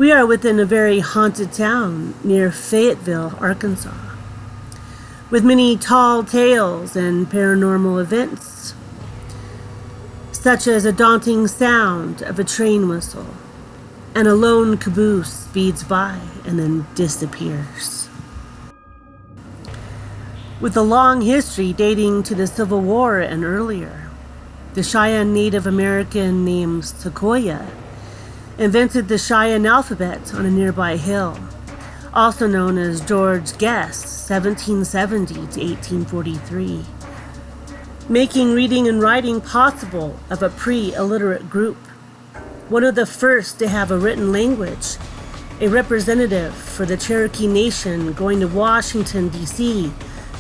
We are within a very haunted town near Fayetteville, Arkansas, with many tall tales and paranormal events, such as a daunting sound of a train whistle, and a lone caboose speeds by and then disappears. With a long history dating to the Civil War and earlier, the Cheyenne Native American named Sequoia invented the Cheyenne alphabet on a nearby hill, also known as George Guess, 1770 to 1843, making reading and writing possible of a pre-illiterate group, one of the first to have a written language, a representative for the Cherokee Nation going to Washington, D.C.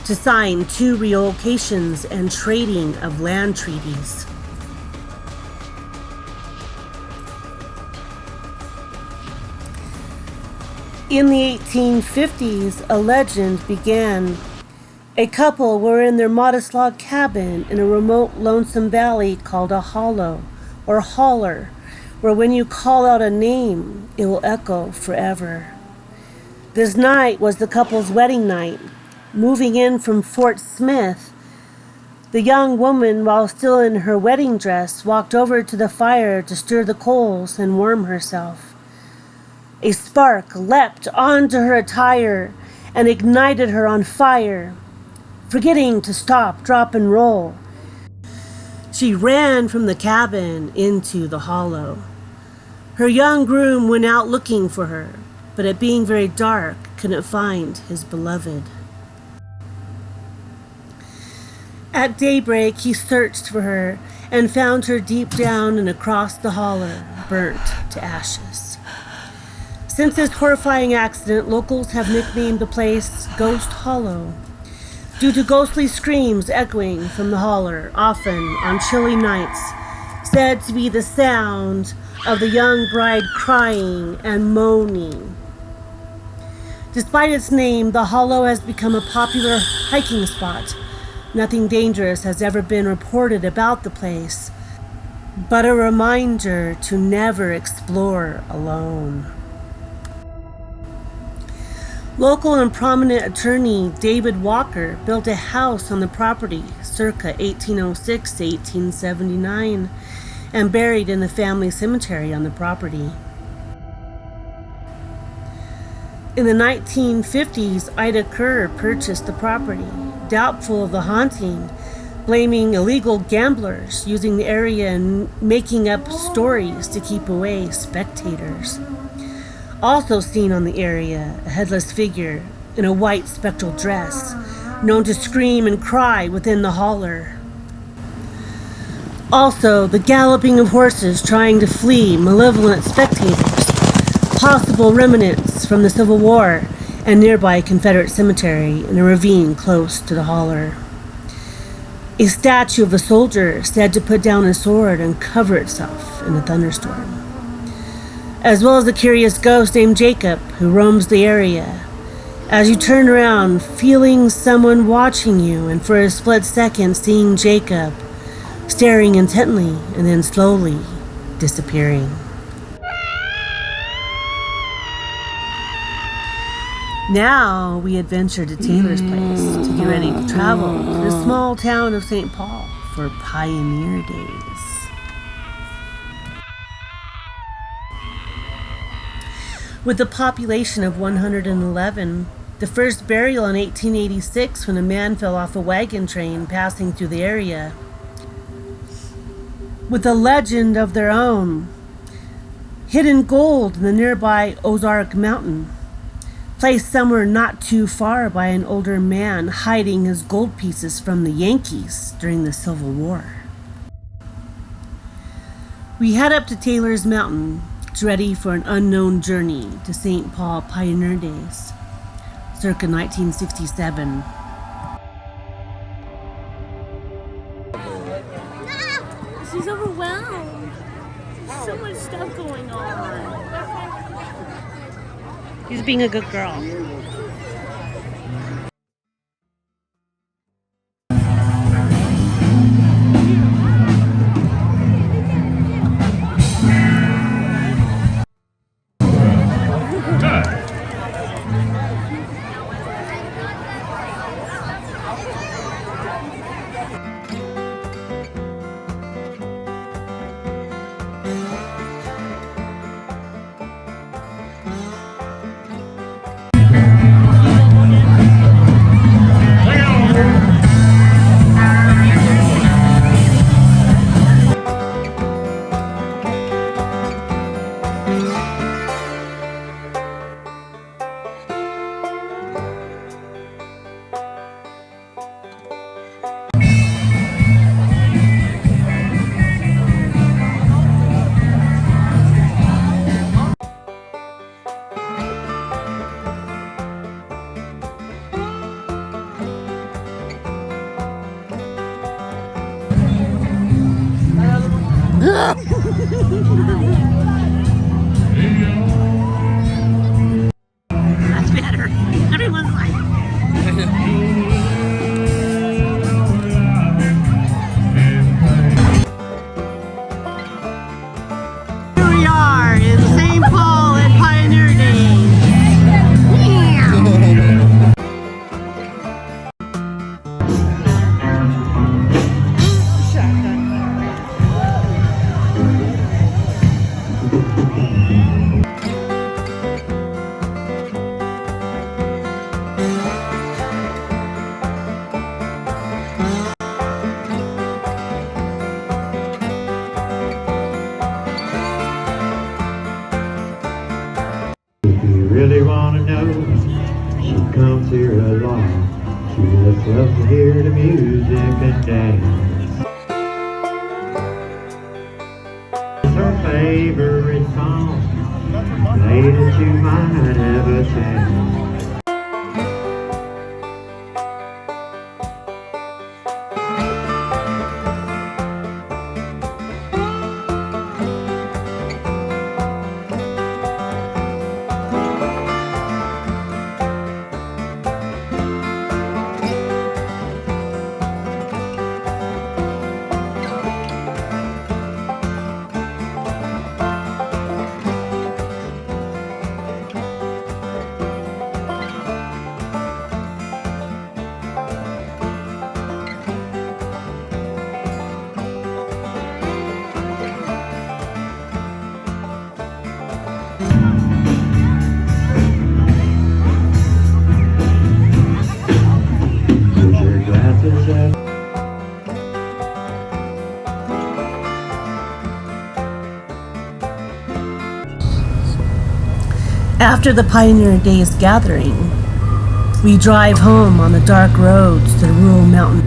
to sign 2 relocations and trading of land treaties. In the 1850s, a legend began. A couple were in their modest log cabin in a remote, lonesome valley called a hollow, or holler, where when you call out a name, it will echo forever. This night was the couple's wedding night. Moving in from Fort Smith, the young woman, while still in her wedding dress, walked over to the fire to stir the coals and warm herself. A spark leapt onto her attire and ignited her on fire. Forgetting to stop, drop, and roll, she ran from the cabin into the hollow. Her young groom went out looking for her, but it being very dark, couldn't find his beloved. At daybreak, he searched for her and found her deep down and across the holler, burnt to ashes. Since this horrifying accident, locals have nicknamed the place Ghost Hollow, due to ghostly screams echoing from the holler, often on chilly nights, said to be the sound of the young bride crying and moaning. Despite its name, the hollow has become a popular hiking spot. Nothing dangerous has ever been reported about the place, but a reminder to never explore alone. Local and prominent attorney David Walker built a house on the property circa 1806 to 1879 and buried in the family cemetery on the property. In the 1950s, Ida Kerr purchased the property, doubtful of the haunting, blaming illegal gamblers using the area and making up stories to keep away spectators. Also seen on the area, a headless figure in a white spectral dress, known to scream and cry within the holler. Also, the galloping of horses trying to flee malevolent spectators, possible remnants from the Civil War and nearby Confederate cemetery in a ravine close to the holler. A statue of a soldier said to put down his sword and cover itself in a thunderstorm, as well as a curious ghost named Jacob who roams the area. As you turn around, feeling someone watching you, and for a split second seeing Jacob staring intently and then slowly disappearing. Now we adventure to Taylor's place to get ready to travel to the small town of St. Paul for Pioneer Days. With a population of 111, the first burial in 1886 when a man fell off a wagon train passing through the area. With a legend of their own, hidden gold in the nearby Ozarks mountain, placed somewhere not too far by an older man hiding his gold pieces from the Yankees during the Civil War. We head up to Taylor's Mountain, ready for an unknown journey to St. Paul Pioneer Days, circa 1967. She's overwhelmed. There's so much stuff going on. He's being a good girl. That's better. Everyone's like. Here we are in St. Paul at Pioneer Days. If you really want to know, she comes here a lot. She just loves to hear the music and dance. It's her favorite song, played that you might have a chance. Put your glasses up. After the Pioneer Days gathering, we drive home on the dark roads to the rural mountain.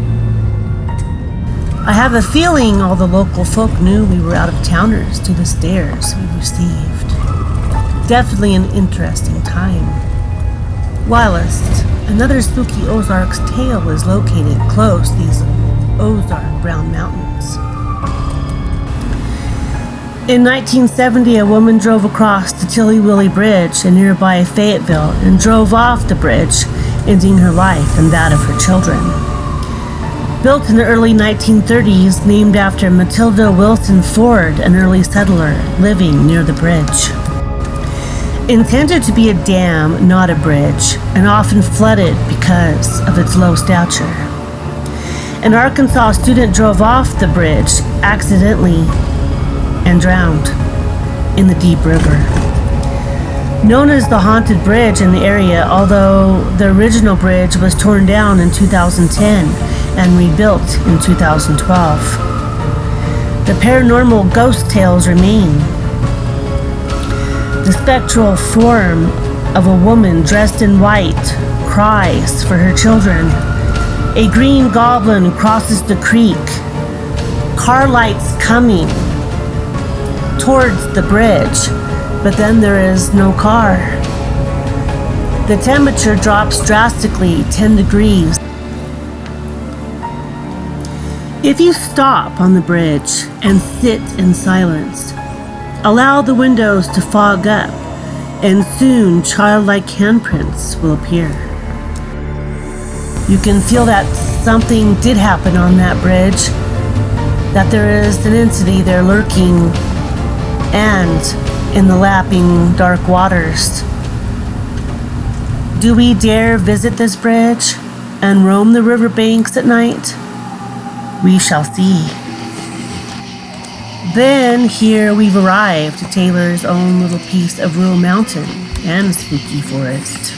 I have a feeling all the local folk knew we were out-of-towners to the stares we received. Definitely an interesting time. Whilst another spooky Ozarks tale is located close to these Ozark Brown Mountains. In 1970, a woman drove across the Tilly Willie Bridge in nearby Fayetteville and drove off the bridge, ending her life and that of her children. Built in the early 1930s, named after Matilda Wilson Ford, an early settler living near the bridge. Intended to be a dam, not a bridge, and often flooded because of its low stature. An Arkansas student drove off the bridge accidentally and drowned in the deep river. Known as the Haunted Bridge in the area, although the original bridge was torn down in 2010 and rebuilt in 2012. The paranormal ghost tales remain. The spectral form of a woman dressed in white cries for her children. A green goblin crosses the creek. Car lights coming towards the bridge, but then there is no car. The temperature drops drastically 10 degrees. If you stop on the bridge and sit in silence, allow the windows to fog up, and soon childlike handprints will appear. You can feel that something did happen on that bridge, that there is an entity there lurking, and in the lapping dark waters. Do we dare visit this bridge and roam the riverbanks at night? We shall see. Then here we've arrived to Taylor's own little piece of rural mountain and spooky forest.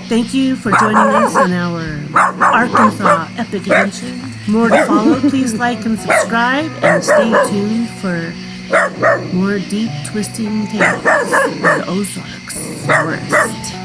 Thank you for joining us on our Arkansas epic adventure. More to follow. Please like and subscribe, and stay tuned for more deep twisting tales of the Ozarks forest.